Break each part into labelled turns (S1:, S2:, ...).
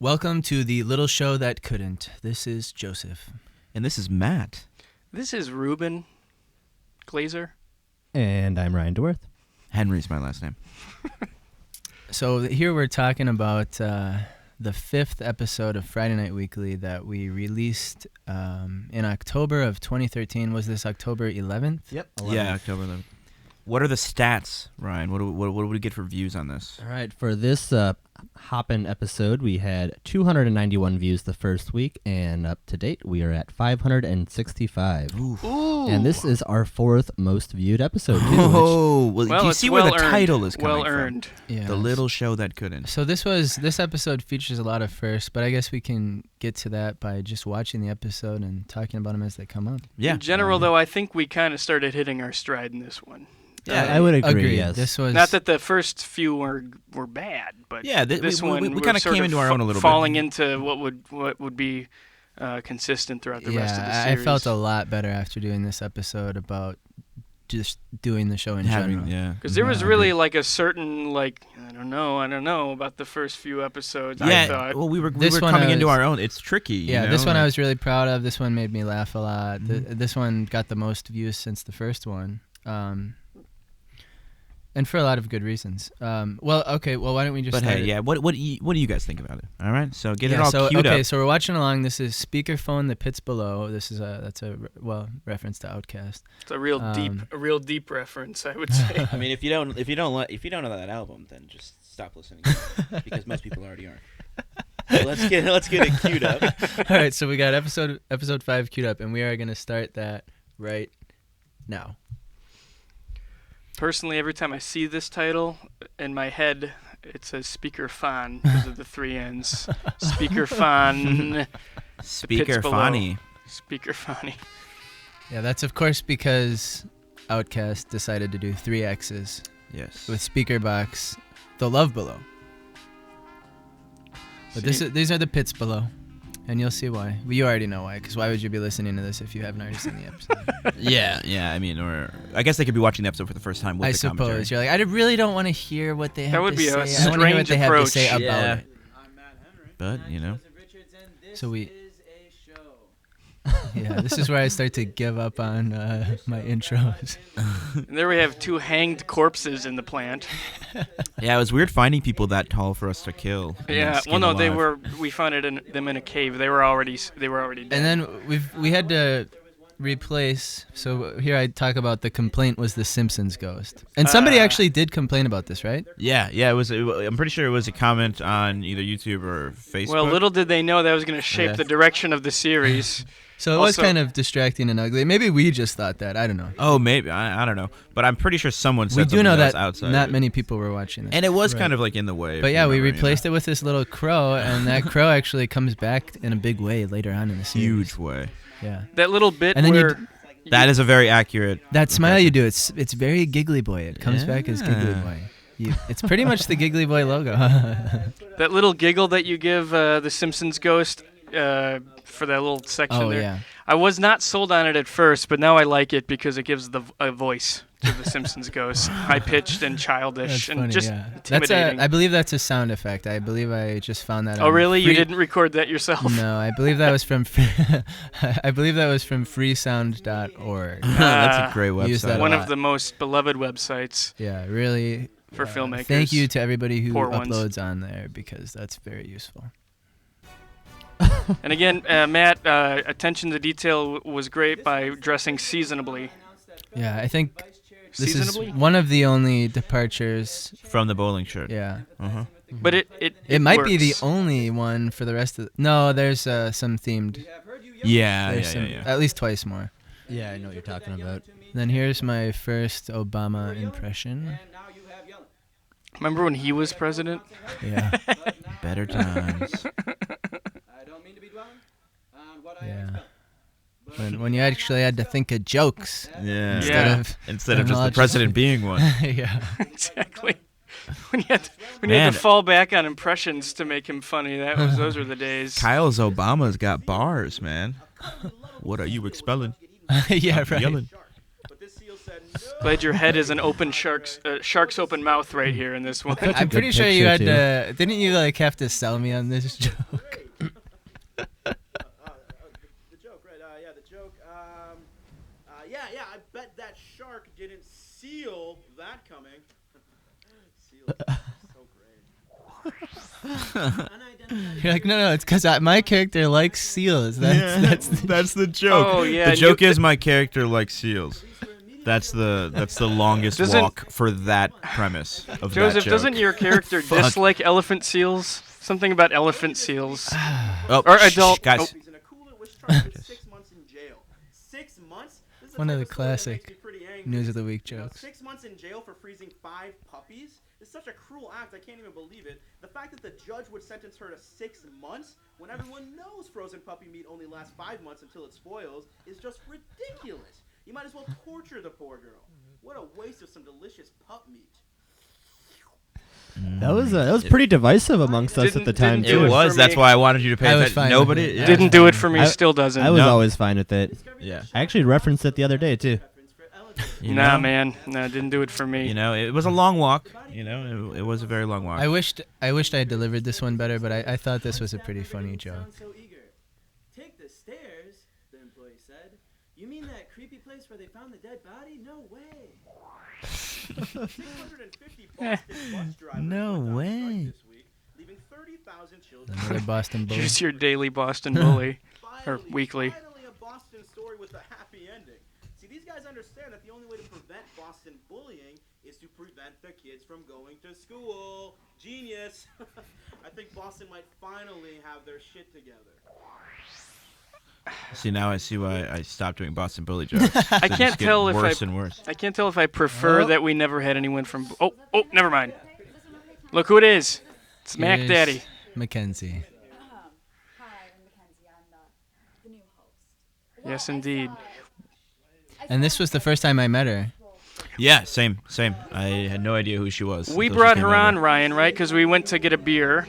S1: Welcome to the little show that couldn't. This is Joseph.
S2: And this is Matt.
S3: This is Reuben Glaser.
S4: And I'm Ryan Dewerth.
S2: Henry's my last name.
S1: So here we're talking about the fifth episode of Friday Night Weekly that we released in October of 2013. Was this October 11th?
S4: Yep.
S2: Yeah, October 11th. What are the stats, Ryan? What do we get for views on this?
S4: All right, for this Hoppin' episode, we had 291 views the first week, and up to date, we are at 565.
S2: Ooh.
S4: And this is our fourth most viewed episode, too.
S2: Oh, well, do you
S3: it's
S2: see where
S3: well
S2: the
S3: earned.
S2: title is coming
S3: well earned.
S2: from?
S1: Yeah.
S2: The little show that couldn't.
S1: So this episode features a lot of firsts, but I guess we can get to that by just watching the episode and talking about them as they come up.
S2: Yeah.
S3: In general, though, I think we kind of started hitting our stride in this one.
S2: Yeah,
S4: I would agree,
S1: Agreed.
S4: yes.
S1: This was
S3: Not that the first few were bad, but
S2: Yeah,
S3: this
S2: we
S3: one
S2: kind of came into our own a little
S3: falling
S2: bit.
S3: into what would be consistent throughout the rest of the
S1: I
S3: series.
S1: felt a lot better after doing this episode about just doing the show in general.
S2: Yeah.
S3: Because there was
S1: Yeah, I
S3: really
S1: agree.
S3: like a certain I don't know about the first few episodes.
S2: Yeah,
S3: I thought.
S2: well, we were
S1: This one
S2: coming
S1: I
S2: into
S1: was-
S2: our own. It's tricky.
S1: Yeah,
S2: you know?
S1: this one I
S2: like-
S1: was really proud of. This one made me laugh a lot. This one got the most views since the first one. And for a lot of good reasons. Why don't we just
S2: But
S1: start
S2: hey,
S1: it?
S2: yeah, what do you guys think about it? All right, so get it
S1: Yeah,
S2: all
S1: so,
S2: queued
S1: okay,
S2: up.
S1: so we're watching along. This is Speakerphonnne, The Pits Below. This is reference to Outkast.
S3: It's a real deep reference, I would say.
S5: I mean, if you don't know that album, then just stop listening because most people already are. So let's get it queued up.
S1: All right, so we got episode 5 queued up, and we are going to start that right now.
S3: Personally, every time I see this title, in my head, it says Speakerphonnne because of the three N's. Speakerphonnne.
S2: Speakerphonnne.
S3: Speakerphonnne.
S1: Yeah, that's of course because Outkast decided to do 3 X's
S2: Yes.
S1: with Speakerbox, The Love Below. But these are the pits below, and you'll see why. Well, you already know why, because why would you be listening to this if you haven't already seen the episode?
S2: Yeah. I mean, or I guess they could be watching the episode for the first time with
S1: I
S2: the commentary.
S1: suppose. You're like, I really don't want to hear what they have
S3: That would
S1: to
S3: be
S1: say.
S3: a
S1: I want to hear what
S3: strange
S1: they have to
S3: approach.
S1: say about
S2: Yeah.
S1: it.
S6: I'm Matt Henry.
S2: But you know,
S1: So we-
S6: This is a show.
S1: Yeah, this is where I start to give up on my intros.
S3: And there we have 2 hanged corpses in the plant.
S2: yeah, it was weird finding people that tall for us to kill. and then
S3: Yeah,
S2: skin
S3: well, no,
S2: alive.
S3: we found them in a cave. They were already dead.
S1: And then we had to replace. So here I talk about the complaint was the Simpsons ghost, and somebody actually did complain about this, right?
S2: Yeah, I'm pretty sure it was a comment on either YouTube or Facebook.
S3: Well, little did they know that was going to shape
S2: Yeah.
S3: the direction of the series.
S1: So it was
S3: Also-
S1: kind of distracting and ugly. Maybe we just thought that. I don't know.
S2: Oh, maybe I don't know, but I'm pretty sure someone said
S1: We do
S2: something
S1: know
S2: that was
S1: that
S2: outside.
S1: not many people were watching this.
S2: and it was
S1: Right.
S2: kind of like in the way.
S1: But yeah, we replaced it with this little crow, and that crow actually comes back in a big way later on in the series.
S2: huge way.
S1: Yeah.
S3: That little bit
S1: And then you
S3: where
S2: That is a very accurate.
S1: That smile you do, it's very Giggly Boy. It comes back as Giggly
S2: Yeah.
S1: Boy. It's pretty much the Giggly Boy logo.
S3: that little giggle that you give the Simpsons ghost for that little section
S1: Oh,
S3: there.
S1: yeah.
S3: I was not sold on it at first, but now I like it because it gives a voice to the Simpsons ghost, high pitched and childish
S1: That's
S3: and
S1: funny,
S3: just
S1: yeah.
S3: intimidating.
S1: I believe that's a sound effect. I believe I just found that
S3: Oh,
S1: on
S3: really? You
S1: free-
S3: didn't record that yourself?
S1: No, I believe that was from I believe that was from freesound.org.
S2: That's a great website.
S1: use that a
S3: One
S1: lot.
S3: of the most beloved websites
S1: Yeah, really.
S3: for filmmakers.
S1: Thank you to everybody who
S3: Poor ones.
S1: uploads on there because that's very useful.
S3: And again, Matt, attention to detail was great by dressing seasonably.
S1: Yeah, I think this is
S3: Seasonably?
S1: one of the only departures.
S2: from the bowling shirt.
S1: Yeah.
S2: Uh-huh.
S3: But it
S1: It might be the
S3: works.
S1: only one for the rest of No, there's some themed.
S2: Yeah,
S1: There's some,
S2: yeah.
S1: At least twice more.
S4: Yeah, I know what you're talking about.
S1: Then here's my first Obama impression.
S3: Remember when he was president?
S1: Yeah.
S2: Better times.
S6: I don't mean to be dwelling on what I
S1: Yeah.
S6: expect.
S1: When you actually had to think of jokes
S2: Yeah.
S1: instead
S3: Yeah.
S1: of
S2: Instead of just the
S1: Technology.
S2: president being one.
S1: yeah.
S3: Exactly. When you had to
S2: Man.
S3: fall back on impressions to make him funny, those were the days.
S2: Kyle's Obama's got bars, man. What are you expelling?
S1: yeah,
S2: I'm
S1: right.
S2: Yelling.
S6: But this seal said
S3: Glad your head is an open shark's open mouth right here in this one.
S4: That's a
S1: I'm
S4: good
S1: pretty sure you had
S4: picture,
S1: to. Didn't you like have to sell me on this joke?
S6: The joke, right? Yeah, the joke. Yeah. I bet that shark didn't seal that coming. Seal. So great.
S1: You're like, no, it's because my character likes seals. That's
S2: That's the joke.
S3: Oh, yeah,
S2: The
S3: and
S2: joke
S3: you-
S2: is my character likes seals. That's the longest
S3: Doesn't-
S2: walk for that premise of that
S3: Joseph,
S2: joke.
S3: doesn't your character
S2: Fuck.
S3: dislike elephant seals? Something about elephant seals.
S2: Oh,
S3: or
S2: shh,
S3: adult-
S2: guys.
S3: oh.
S6: He's in a cooler was charged with 6 months in jail. 6 months? This is
S1: one of the
S6: type story that makes
S1: classic
S6: me pretty angry.
S1: news of the week
S6: You know,
S1: jokes.
S6: 6 months in jail for freezing 5 puppies is such a cruel act. I can't even believe it. The fact that the judge would sentence her to 6 months when everyone knows frozen puppy meat only lasts 5 months until it spoils is just ridiculous. You might as well torture the poor girl. What a waste of some delicious pup meat.
S4: That was pretty divisive amongst us at the time
S3: Didn't
S2: It
S3: do
S4: too.
S3: it
S2: was.
S3: for
S2: That's
S3: me.
S2: why I wanted you to pay
S1: I was
S2: attention.
S1: fine
S2: Nobody
S1: with it.
S2: yeah.
S3: Didn't do it for me,
S4: I-
S3: still doesn't.
S4: I was
S2: No.
S4: always fine with it.
S2: Yeah.
S4: I actually referenced it the other day too.
S2: You
S3: Nah,
S2: know?
S3: man. Nah, didn't do it for me.
S2: You know, it was a long walk. You know, it was a very long walk.
S1: I wished I had delivered this one better, but I thought this was a pretty funny joke.
S6: So eager. Take the stairs, the employee said. You mean that creepy place where they found the dead body? No way. 650 Boston bus drivers
S1: No
S6: went on
S1: way.
S6: strike this week, leaving 30,000 children.
S1: Another Boston Bull.
S3: Here's your daily Boston bully. Or weekly.
S6: Finally a Boston story with a happy ending. See, these guys understand that the only way to prevent Boston bullying is to prevent the kids from going to school. Genius. I think Boston might finally have their shit together.
S2: See, now I see why I stopped doing Boston bully jokes.
S3: I
S2: They
S3: can't
S2: just get
S3: tell if
S2: worse and worse.
S3: I can't tell if I prefer that we never had anyone from. Oh, never mind. Look who it is. It's Mac
S1: Here's
S3: Daddy.
S1: Mackenzie.
S7: Hi, I'm Mackenzie. I'm the new host.
S3: Yes, indeed.
S1: And this was the first time I met her.
S2: Yeah, same. I had no idea who she was.
S3: We
S2: until she
S3: brought
S2: came
S3: her on,
S2: over.
S3: Ryan, right? Because we went to get a beer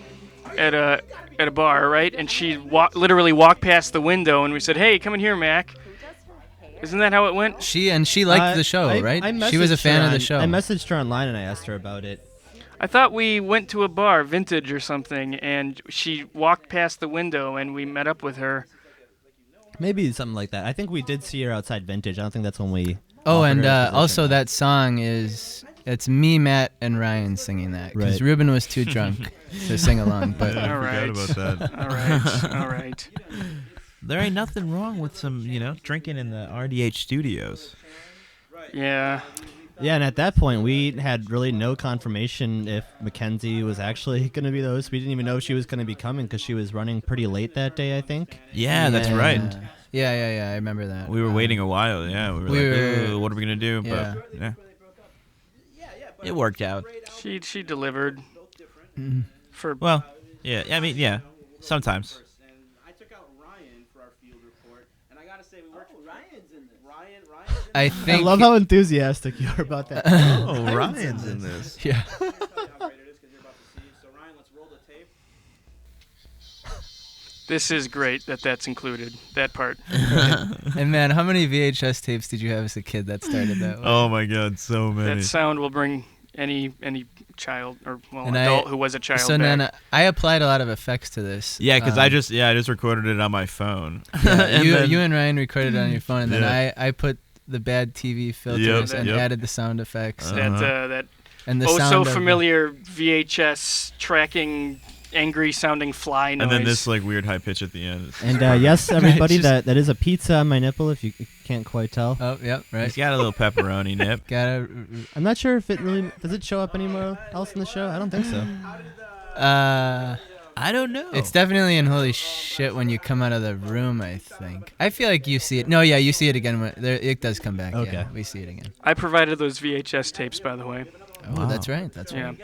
S3: at a bar, right? And she literally walked past the window, and we said, "Hey, come in here, Mac." Isn't that how it went?
S1: She liked the show, right? She was a
S4: messaged
S1: fan
S4: her
S1: of the
S4: on-
S1: show.
S4: I messaged her online and I asked her about it.
S3: I thought we went to a bar, Vintage or something, and she walked past the window, and we met up with her.
S4: Maybe something like that. I think we did see her outside Vintage. I don't think that's when we.
S1: Oh,
S4: offered
S1: and
S4: her a position.
S1: also that song it's me, Matt, and Ryan singing that because
S4: Right.
S1: Reuben was too drunk to sing along. But
S3: All right.
S2: about that.
S3: All right. All right.
S2: There ain't nothing wrong with some, drinking in the RDH studios.
S3: Yeah.
S4: Yeah, and at that point, we had really no confirmation if Mackenzie was actually going to be the host. We didn't even know if she was going to be coming because she was running pretty late that day, I think.
S2: Yeah, that's right.
S1: Yeah. I remember that.
S2: We were waiting a while. Yeah, we were
S1: we
S2: like,
S1: were-
S2: "Ooh, what are we gonna do?"
S1: Yeah.
S2: But yeah, it worked out.
S3: She delivered. For
S2: Well, yeah. I mean, yeah. Sometimes.
S6: And I took out Ryan for our field report, and I gotta say we worked. Ryan's in this. Ryan's in
S1: I
S4: I
S1: think.
S4: love how enthusiastic you are about that.
S2: Oh, Ryan's in this.
S1: Yeah.
S6: I'm gonna tell you how great it is 'cause you're about to see. So Ryan, let's roll the tape.
S3: this is great that's included. That part.
S1: And man, how many VHS tapes did you have as a kid that started that way?
S2: Oh my God, so many.
S3: That sound will bring any child or
S1: And
S3: adult who was a child
S1: So
S3: back.
S1: then I applied a lot of effects to this.
S2: Yeah, because I just recorded it on my phone.
S1: Yeah,
S2: And
S1: you
S2: then-
S1: you and Ryan recorded it on your phone, and then
S2: Yeah.
S1: I put the bad TV filters and
S2: yep.
S1: added the sound effects
S3: that
S1: and the
S3: oh
S1: sound
S3: so
S1: of-
S3: familiar VHS tracking angry sounding fly noise.
S2: And then this like weird high pitch at the end.
S4: And yes, everybody,
S1: Just-
S4: that is a pizza on my nipple, if you can't quite tell.
S1: Oh, yep, right.
S2: He's got a little pepperoni nip.
S1: Gotta.
S4: I'm not sure if it really. Does it show up anywhere else in the show? I don't think so.
S2: I don't know.
S1: It's definitely in Holy Shit when you come out of the room, I think. I feel like you see it. No, yeah, you see it again. It does come back.
S4: Okay.
S1: Yeah, we see it again.
S3: I provided those VHS tapes, by the way.
S1: Oh, that's right. That's
S3: Yeah.
S1: right.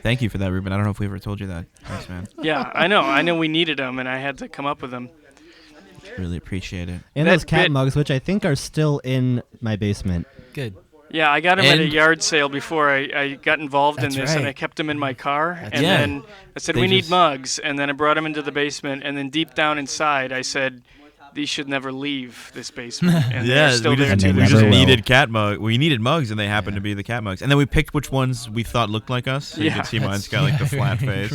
S2: Thank you for that, Reuben. I don't know if we ever told you that. Thanks, man.
S3: Yeah, I know we needed them, and I had to come up with them.
S2: Really appreciate it.
S4: And
S3: That
S4: those cat
S3: bit-
S4: mugs, which I think are still in my basement.
S1: Good.
S3: Yeah, I got them at a
S2: And-
S3: yard sale before I got involved in
S1: That's
S3: this, and
S1: right.
S3: I kept them in my car.
S1: That's
S3: And
S2: right.
S3: then I said,
S2: They
S3: we need
S2: just-
S3: mugs. And then I brought them into the basement. And then deep down inside, I said, these should never leave this basement. And
S2: Yeah,
S3: they're still
S2: we
S3: there
S2: just,
S3: to
S4: And they
S2: we
S3: this
S2: just
S4: never
S3: day.
S4: will.
S2: needed cat mug. We needed mugs, and they happened
S1: Yeah.
S2: to be the cat mugs. And then we picked which ones we thought looked like us. So you
S3: Yeah.
S2: can see mine's got like the flat face.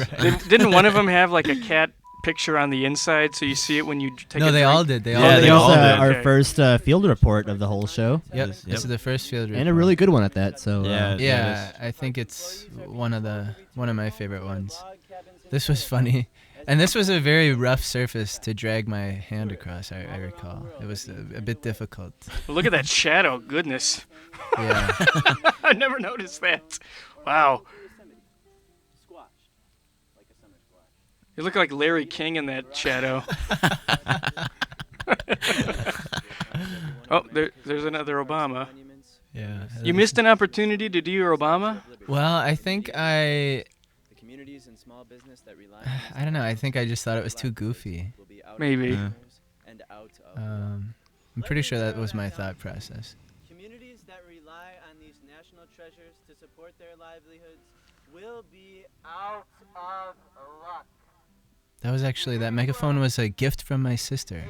S3: Didn't one of them have like a cat picture on the inside, so you see it when you take a
S1: No, they
S3: drink?
S1: all did. They
S2: Yeah,
S1: all
S4: That
S1: did.
S2: they
S4: was
S2: all did.
S4: our
S3: Okay.
S4: first field report of the whole show,
S1: Yep.
S2: Yep.
S1: This is the first field report.
S4: and a really good one at that. So
S2: Yeah.
S1: Yeah, I think it's one of my favorite ones. This was funny, and this was a very rough surface to drag my hand across. I recall it was a bit difficult.
S3: Well, look at that shadow. Goodness.
S1: Yeah.
S3: I never noticed that. Wow. You look like Larry King in that shadow. Oh, there's another Obama.
S1: Yeah.
S3: You missed an opportunity to do your Obama?
S1: Well, I think I
S8: The communities and small business that rely
S1: I don't know. I think I just thought it was too goofy.
S8: will be out
S3: Maybe.
S2: Yeah.
S8: and out of
S1: I'm pretty sure that was my thought process.
S8: communities that rely on these national treasures to support their livelihoods will be out of luck.
S1: That was actually that megaphone was a gift from my sister.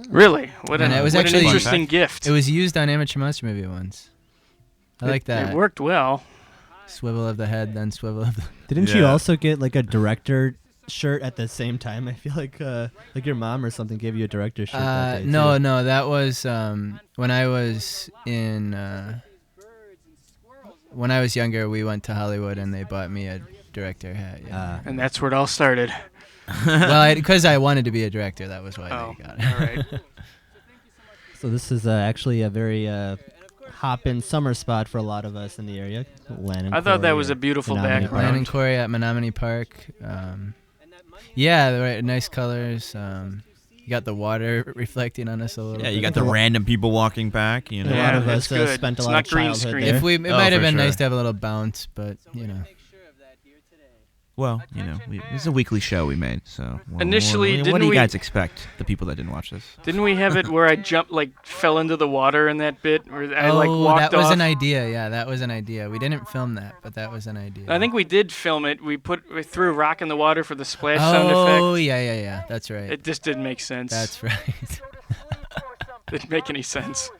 S3: Really? What
S1: And
S3: an,
S1: it was
S3: what an
S1: actually-
S3: interesting gift.
S1: It was used on Amateur Monster Movie once. I like that.
S3: It worked well.
S1: Swivel of the head, then swivel of the.
S4: didn't you
S2: Yeah.
S4: also get like a director shirt at the same time? I feel like your mom or something gave you a director shirt. That day
S1: No,
S4: too.
S1: no, that was when I was in. When I was younger, we went to Hollywood and they bought me a director hat. Yeah.
S3: And that's where it all started.
S1: Well, because I wanted to be a director, that was why
S3: Oh,
S1: they got it.
S3: all right.
S4: So this is actually a very hop-in summer spot for a lot of us in the area.
S3: I thought that was a beautiful
S4: Menominee
S3: background.
S1: Land and Corey at Menominee Park. Yeah, right, nice colors. You got the water reflecting on us a little
S2: Yeah,
S1: bit.
S2: you got the random people walking back. You know.
S4: A lot
S3: Yeah,
S4: of
S3: that's
S4: us
S3: good.
S4: spent a
S3: It's
S4: lot
S3: not
S4: of
S3: green
S4: childhood
S3: screen.
S4: there.
S1: It
S2: Oh,
S1: might have
S2: for
S1: been nice
S2: sure.
S1: to have a little bounce, but you know.
S2: Well, you know, this is a weekly show we made, so.
S3: Initially,
S2: what
S3: didn't
S2: do you
S3: we-
S2: guys expect? The people that didn't watch this.
S3: Didn't we have it where I jumped, fell into the water in that bit? Where I walked
S1: that was
S3: off?
S1: an idea. Yeah, that was an idea. We didn't film that, but that was an idea.
S3: I think we did film it. We threw a rock in the water for the splash sound effect.
S1: Oh, yeah. That's right.
S3: It just didn't make sense.
S1: That's right.
S3: Didn't make any sense.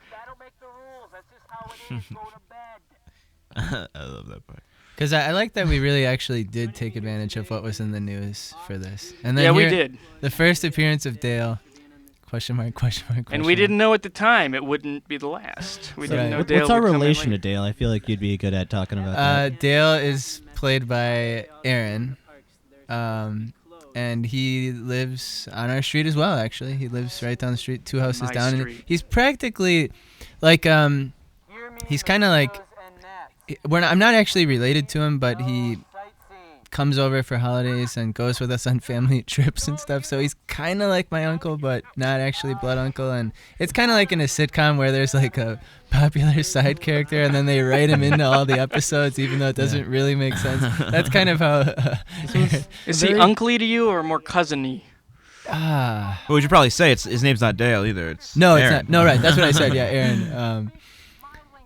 S2: I love that part.
S1: Because I like that we really actually did take advantage of what was in the news for this. And then
S3: Yeah, we
S1: here-
S3: did.
S1: The first appearance of Dale. Question mark, question mark, question
S3: And we
S1: mark.
S3: didn't know at the time it wouldn't be the last. We didn't
S1: Right.
S3: know
S4: What's
S3: Dale
S4: our
S3: would come in
S4: relation to
S3: late.
S4: Dale? I feel like you'd be good at talking about that.
S1: Dale is played by Aaron. And he lives on our street as well, actually. He lives right down the street, 2 houses
S3: My
S1: down. And
S3: street.
S1: he's practically like, he's kind of like, I'm not actually related to him, but he comes over for holidays and goes with us on family trips and stuff. So he's kind of like my uncle, but not actually blood uncle. And it's kind of like in a sitcom where there's like a popular side character and then they write him into all the episodes, even though it doesn't really make sense. That's kind of how.
S3: Is he uncly to you or more cousin-y?
S2: But we should probably say his name's not Dale either. It's
S1: No,
S2: Aaron.
S1: it's not. No, right. That's what I said. Yeah, Aaron.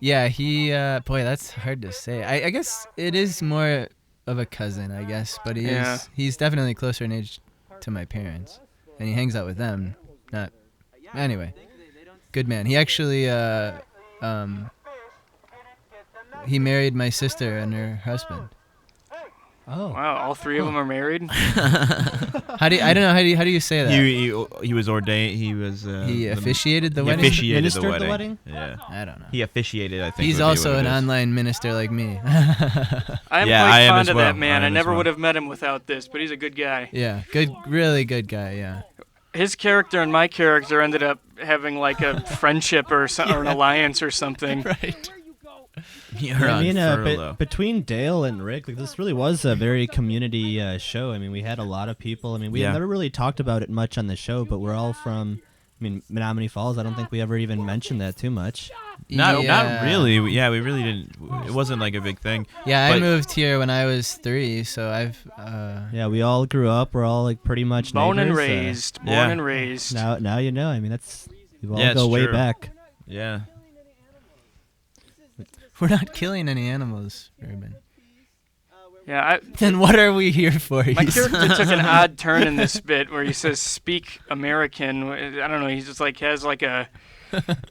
S1: Yeah, he. Boy, that's hard to say. I guess it is more of a cousin, I guess, but
S3: Yeah.
S1: he's definitely closer in age to my parents, and he hangs out with them. Not anyway. Good man. He actually he married my sister and her husband.
S4: Oh.
S3: Wow, all three of them are married?
S1: How do you say that?
S2: He was ordained. He was.
S1: He officiated the
S2: he
S1: wedding.
S2: officiated
S4: Ministered the wedding?
S2: Yeah.
S1: I don't know.
S2: He officiated. I think.
S1: He's
S2: would be
S1: also
S2: what
S1: an
S2: it is.
S1: online minister like me.
S3: I'm
S2: Yeah,
S3: quite
S2: I am
S3: fond
S2: as
S3: of
S2: well.
S3: that man.
S2: I
S3: I
S2: am as
S3: never
S2: well.
S3: would have met him without this, but he's a good guy.
S1: Yeah, good, really good guy. Yeah.
S3: His character and my character ended up having like a friendship or an alliance or something.
S1: Right.
S2: You're
S4: I mean,
S2: on furlough.
S4: between Dale and Rick, like, this really was a very community show. I mean, we had a lot of people. I mean, we
S2: Yeah.
S4: never really talked about it much on the show, but we're all from, Menominee Falls. I don't think we ever even mentioned that too much.
S2: Not
S1: Yeah.
S2: really. Yeah, we really didn't. It wasn't like a big thing.
S1: Yeah, I
S2: But-
S1: moved here when I was 3, so I've.
S4: Yeah, we all grew up. We're all like pretty much
S3: Born and
S4: neighbors.
S3: raised. Born
S2: Yeah.
S3: and raised.
S4: Now you know. I mean, that's we all
S2: Yeah,
S4: go
S2: it's
S4: way
S2: true.
S4: back.
S2: Yeah.
S1: We're not killing any animals, Reuben.
S3: Yeah,
S1: Then what are we here for?
S3: my character took an odd turn in this bit where he says "speak American." I don't know. He's just like has like a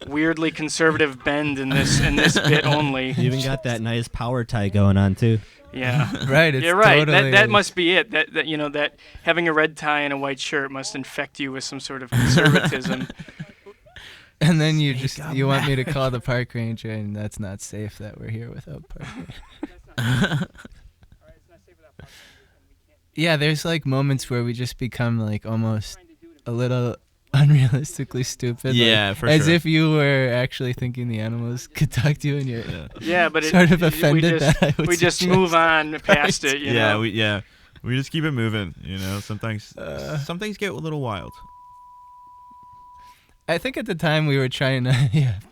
S3: weirdly conservative bend in this bit only.
S4: You even got that nice power tie going on too.
S3: Yeah.
S1: Right. It's
S3: You're right.
S1: Totally
S3: That must be it. That you know that having a red tie and a white shirt must infect you with some sort of conservatism.
S1: And then you want me to call the park ranger, and that's not safe that we're here without park ranger. Yeah, there's like moments where we just become like almost a little unrealistically stupid.
S2: Yeah,
S1: like,
S2: for
S1: as
S2: sure.
S1: if you were actually thinking the animals could talk to you, and you're
S3: Yeah, but
S1: sort of offended that I would
S3: we just
S1: suggest.
S3: move on past it. You know?
S2: We just keep it moving. You know, sometimes some things get a little wild.
S1: I think at the time we were trying to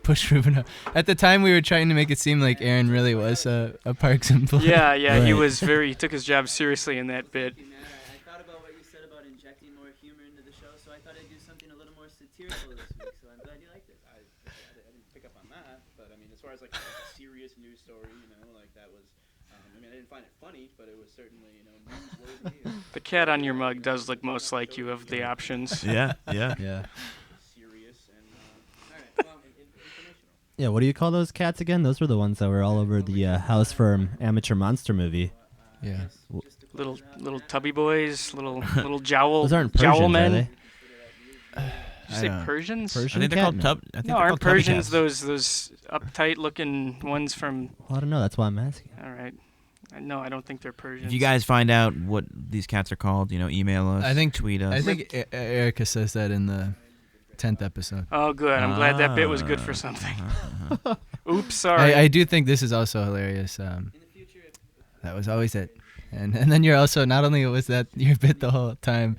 S1: push Reuben up. At the time we were trying to make it seem like Aaron really was a Parks employee.
S3: Yeah, he
S1: Right.
S3: he took his job seriously in that bit.
S8: I thought about what you said about injecting more humor into the show, so I thought I'd do something a little more satirical this week. So I'm glad you liked it.
S6: I didn't pick up on that, but I mean, as far as like a serious news story, like that was. I mean, I didn't find it funny, but it was certainly newsworthy.
S3: The cat on your mug does look most like you of the options.
S2: Yeah.
S4: Yeah.
S6: Serious and all right, well, informational.
S4: Yeah, what do you call those cats again? Those were the ones that were all over the House Firm Amateur Monster movie.
S1: Yeah.
S3: Little tubby boys, little jowl
S4: Those aren't
S3: jowl
S4: Persians, are
S3: men.
S4: they?
S3: Did you say
S1: I don't-
S3: Persians?
S4: Persian
S2: I think they're
S4: cat?
S2: called tub. I think
S3: No,
S2: they're
S3: aren't
S2: called tubby
S3: Persians
S2: cats.
S3: those uptight looking ones from?
S4: Well, I don't know. That's why I'm asking.
S3: All right. No, I don't think they're Persians.
S2: If you guys find out what these cats are called, email us.
S1: I think
S2: tweet us.
S1: I think Erica says that in the 10th episode.
S3: Oh, good. I'm glad that bit was good for something. Oops, sorry.
S1: I do think this is also hilarious. That was always it. And then you're also, not only was that your bit the whole time,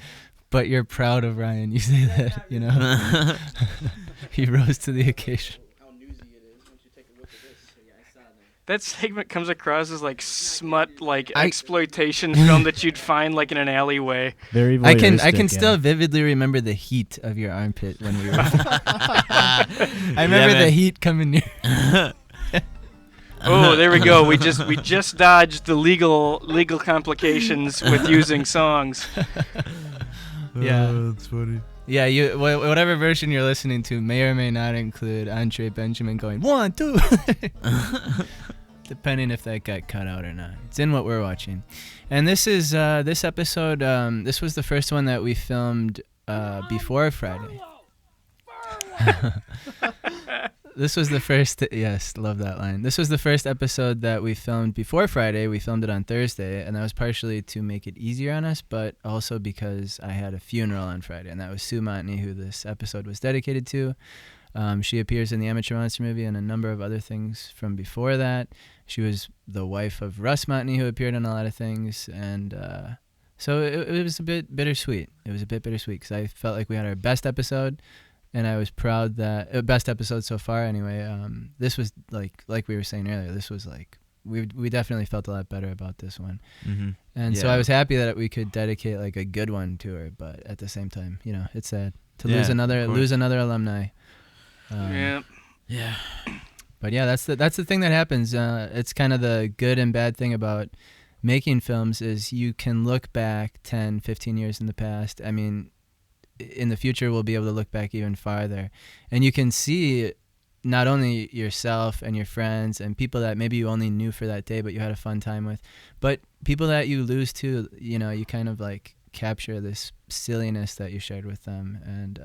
S1: but you're proud of Ryan. You say that, he rose to the occasion.
S6: How newsy it is once you take a look at this. So, yeah, I saw that.
S3: That segment comes across as like smut, like exploitation film that you'd find like in an alleyway.
S4: Very
S1: I can
S4: voyeuristic,
S1: still
S4: yeah.
S1: vividly remember the heat of your armpit when we were. I remember
S2: man.
S1: the heat coming near.
S3: Oh, there we go. We just dodged the legal complications with using songs.
S1: Yeah.
S2: That's funny.
S1: Yeah, whatever version you're listening to may or may not include Andre Benjamin going 1, 2, depending if that got cut out or not. It's in what we're watching, and this is this episode. This was the first one that we filmed before Friday. This was the first. Yes, love that line. This was the first episode that we filmed before Friday. We filmed it on Thursday, and that was partially to make it easier on us, but also because I had a funeral on Friday, and that was Sue Montney, who this episode was dedicated to. She appears in the Amateur Monster movie and a number of other things from before that. She was the wife of Russ Montney, who appeared in a lot of things, and so it was a bit bittersweet. It was a bit bittersweet because I felt like we had our best episode. And I was proud that best episode so far. Anyway, this was like we were saying earlier. This was like we definitely felt a lot better about this one.
S2: Mm-hmm.
S1: And so
S2: Yeah.
S1: I was happy that we could dedicate like a good one to her. But at the same time, it's sad to
S2: Yeah,
S1: lose
S2: of course.
S1: another alumni.
S3: Yeah.
S2: Yeah.
S1: But yeah, that's the thing that happens. It's kind of the good and bad thing about making films is you can look back 10, 15 years in the past. I mean, in the future we'll be able to look back even farther, and you can see not only yourself and your friends and people that maybe you only knew for that day but you had a fun time with, but people that you lose to, you kind of like capture this silliness that you shared with them, and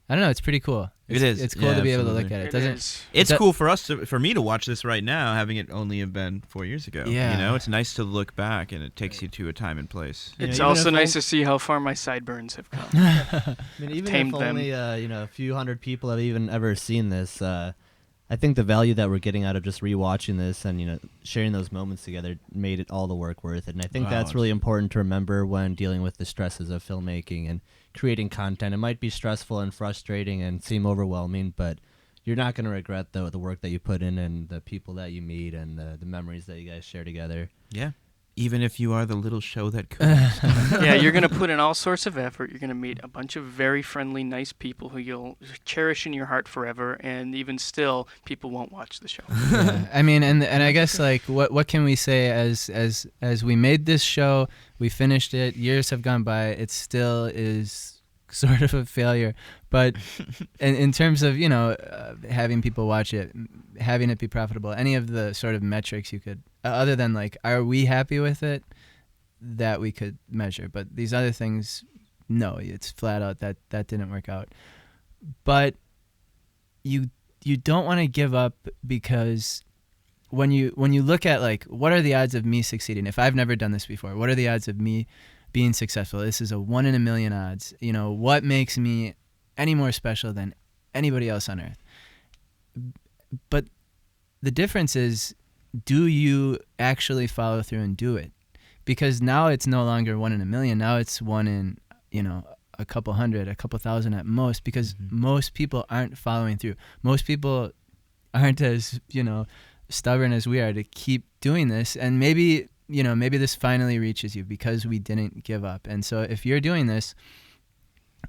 S1: I don't know, it's pretty cool. It's cool
S2: Yeah,
S1: to be able to
S2: absolutely.
S1: look at it.
S3: It
S1: Doesn't
S3: is.
S2: It's
S1: That-
S2: cool for me to watch this right now, having it only have been 4 years ago.
S1: Yeah.
S2: It's nice to look back, and it takes you to a time and place.
S3: It's
S4: even
S3: also
S4: if
S3: nice to see how far my sideburns have come.
S4: I mean, even
S3: Tamed
S4: if
S3: them.
S4: only a few hundred people have even ever seen this, I think the value that we're getting out of just rewatching this and sharing those moments together made it all the work worth it. And I think
S2: Wow,
S4: that's really important to remember when dealing with the stresses of filmmaking and creating content. It might be stressful and frustrating and seem overwhelming, but you're not going to regret the work that you put in and the people that you meet and the memories that you guys share together.
S2: Yeah. Even if you are the little show that could.
S3: Yeah, you're going to put in all sorts of effort. You're going to meet a bunch of very friendly, nice people who you'll cherish in your heart forever, and even still, people won't watch the show.
S1: Yeah. I mean, and I guess like what can we say as we made this show, we finished it, years have gone by, it still is sort of a failure. But in terms of, having people watch it, having it be profitable, any of the sort of metrics you could, other than like, are we happy with it, that we could measure. But these other things, no, it's flat out that didn't work out. But you don't want to give up, because when you look at like, what are the odds of me succeeding? If I've never done this before, what are the odds of me being successful? This is a 1 in a million odds. What makes me any more special than anybody else on earth? But the difference is, do you actually follow through and do it? Because now it's no longer 1 in a million. Now it's 1 in, a couple hundred, a couple thousand at most, because most people aren't following through. Most people aren't as, stubborn as we are to keep doing this. And maybe this finally reaches you because we didn't give up. And so if you're doing this,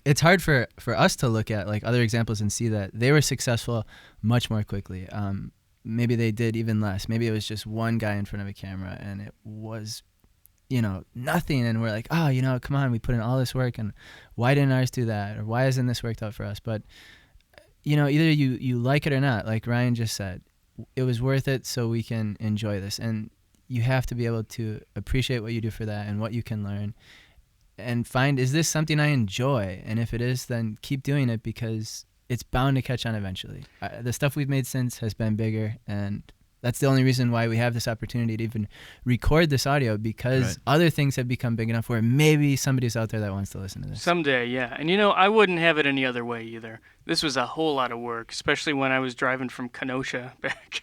S1: it's hard for us to look at like other examples and see that they were successful much more quickly. Maybe they did even less. Maybe it was just one guy in front of a camera and it was, nothing. And we're like, oh, come on, we put in all this work, and why didn't ours do that? Or why hasn't this worked out for us? But, either you like it or not, like Ryan just said, it was worth it so we can enjoy this. And you have to be able to appreciate what you do for that and what you can learn, and find, is this something I enjoy? And if it is, then keep doing it, because it's bound to catch on eventually. The stuff we've made since has been bigger, and that's the only reason why we have this opportunity to even record this audio, because other things have become big enough where maybe somebody's out there that wants to listen to this.
S3: Someday, yeah. And I wouldn't have it any other way either. This was a whole lot of work, especially when I was driving from Kenosha back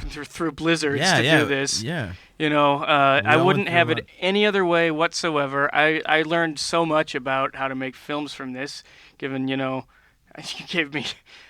S3: through blizzards to do this.
S2: Yeah.
S3: I wouldn't have it any other way whatsoever. I learned so much about how to make films from this, given, you gave me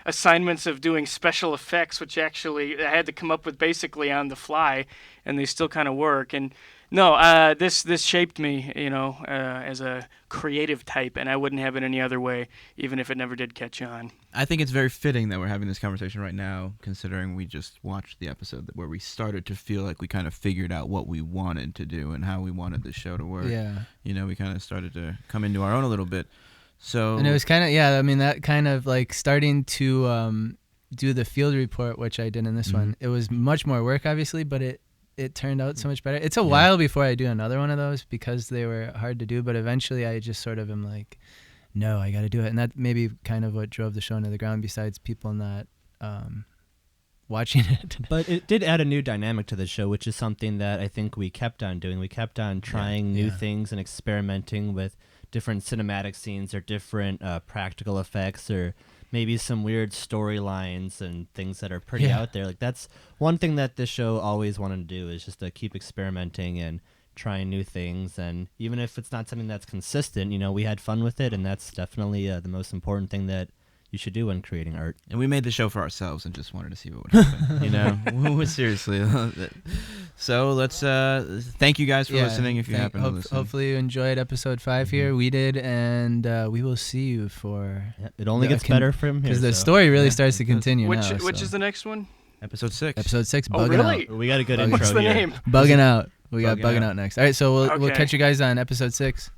S3: assignments of doing special effects, which actually I had to come up with basically on the fly, and they still kind of work. And no, this shaped me, as a creative type, and I wouldn't have it any other way, even if it never did catch on.
S2: I think it's very fitting that we're having this conversation right now, considering we just watched the episode where we started to feel like we kind of figured out what we wanted to do and how we wanted the show to work.
S1: Yeah.
S2: We kind of started to come into our own a little bit. So,
S1: and it was kind of, that kind of like starting to do the field report, which I did in this one. It was much more work, obviously, but it turned out so much better. It's a while before I do another one of those, because they were hard to do, but eventually I just sort of am like, no, I got to do it. And that may be kind of what drove the show into the ground, besides people not watching it.
S4: But it did add a new dynamic to the show, which is something that I think we kept on doing. We kept on trying new things and experimenting with different cinematic scenes or different practical effects, or maybe some weird storylines and things that are pretty out there. Like, that's one thing that this show always wanted to do, is just to keep experimenting and trying new things. And even if it's not something that's consistent, we had fun with it, and that's definitely the most important thing that you should do when creating art.
S2: And we made the show for ourselves and just wanted to see what would happen. Seriously. So let's thank you guys for listening. If you happen to listen,
S1: hopefully you enjoyed episode 5 here. We did, and we will see you for.
S4: It only gets better from here,
S1: because the story really starts to continue.
S3: Which is the next one?
S2: Episode 6.
S1: Episode 6.
S3: Oh, really?
S4: We got a good intro.
S3: What's the
S4: here.
S3: name?
S1: Bugging out. We got bugging out next. All right, so we'll
S3: Okay.
S1: catch you guys on episode 6.